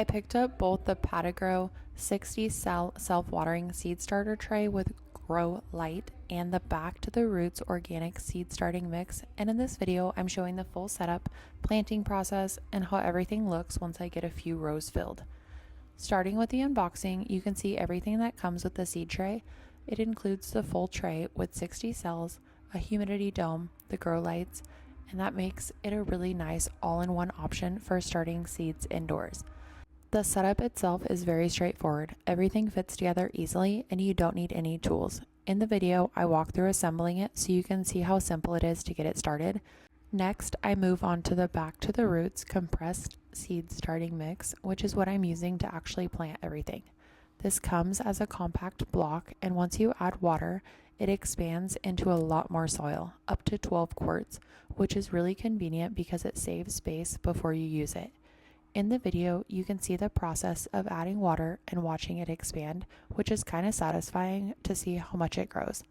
I picked up both the Patagrow 60 cell self-watering seed starter tray with Grow Light and the Back to the Roots organic seed starting mix, and in this video I'm showing the full setup, planting process, and how everything looks once I get a few rows filled. Starting with the unboxing, you can see everything that comes with the seed tray. It includes the full tray with 60 cells, a humidity dome, the grow lights, and that makes it a really nice all-in-one option for starting seeds indoors. The setup itself is very straightforward. Everything fits together easily and you don't need any tools. In the video, I walk through assembling it so you can see how simple it is to get it started. Next, I move on to the Back to the Roots compressed seed starting mix, which is what I'm using to actually plant everything. This comes as a compact block, and once you add water, it expands into a lot more soil, up to 12 quarts, which is really convenient because it saves space before you use it. In the video, you can see the process of adding water and watching it expand, which is kind of satisfying to see how much it grows.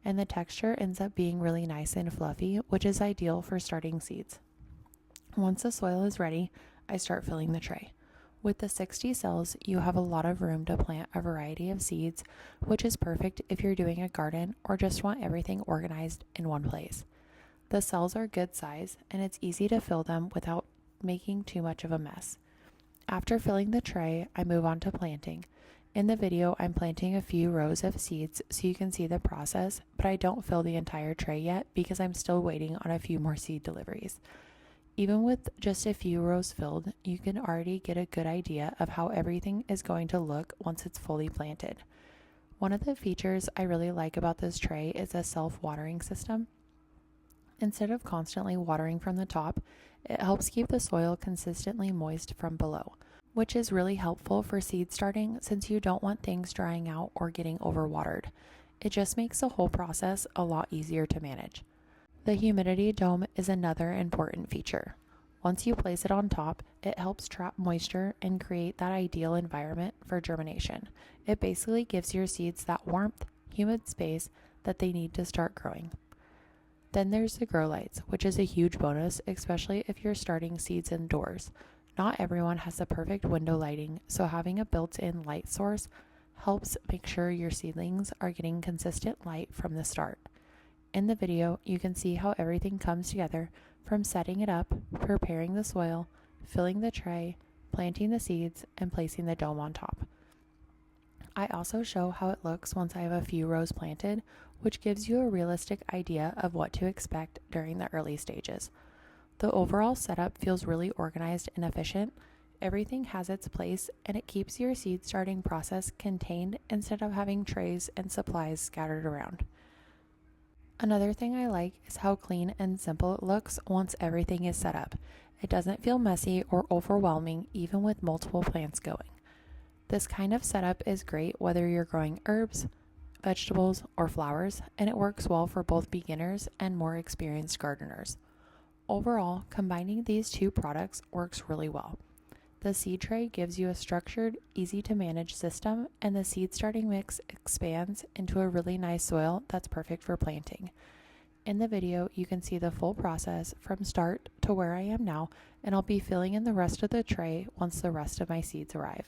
And the texture ends up being really nice and fluffy, which is ideal for starting seeds. Once the soil is ready, I start filling the tray. With the 60 cells, you have a lot of room to plant a variety of seeds, which is perfect if you're doing a garden or just want everything organized in one place. The cells are good size, and it's easy to fill them without making too much of a mess. After filling the tray, I move on to planting. In the video, I'm planting a few rows of seeds so you can see the process, but I don't fill the entire tray yet because I'm still waiting on a few more seed deliveries. Even with just a few rows filled, you can already get a good idea of how everything is going to look once it's fully planted. One of the features I really like about this tray is a self-watering system. Instead of constantly watering from the top, it helps keep the soil consistently moist from below, which is really helpful for seed starting since you don't want things drying out or getting overwatered. It just makes the whole process a lot easier to manage. The humidity dome is another important feature. Once you place it on top, it helps trap moisture and create that ideal environment for germination. It basically gives your seeds that warmth, humid space that they need to start growing. Then there's the grow lights, which is a huge bonus, especially if you're starting seeds indoors. Not everyone has the perfect window lighting, so having a built-in light source helps make sure your seedlings are getting consistent light from the start. In the video, you can see how everything comes together from setting it up, preparing the soil, filling the tray, planting the seeds, and placing the dome on top. I also show how it looks once I have a few rows planted, which gives you a realistic idea of what to expect during the early stages. The overall setup feels really organized and efficient. Everything has its place, and it keeps your seed starting process contained instead of having trays and supplies scattered around. Another thing I like is how clean and simple it looks once everything is set up. It doesn't feel messy or overwhelming even with multiple plants going. This kind of setup is great whether you're growing herbs, vegetables, or flowers, and it works well for both beginners and more experienced gardeners. Overall, combining these two products works really well. The seed tray gives you a structured, easy to manage system, and the seed starting mix expands into a really nice soil that's perfect for planting. In the video, you can see the full process from start to where I am now, and I'll be filling in the rest of the tray once the rest of my seeds arrive.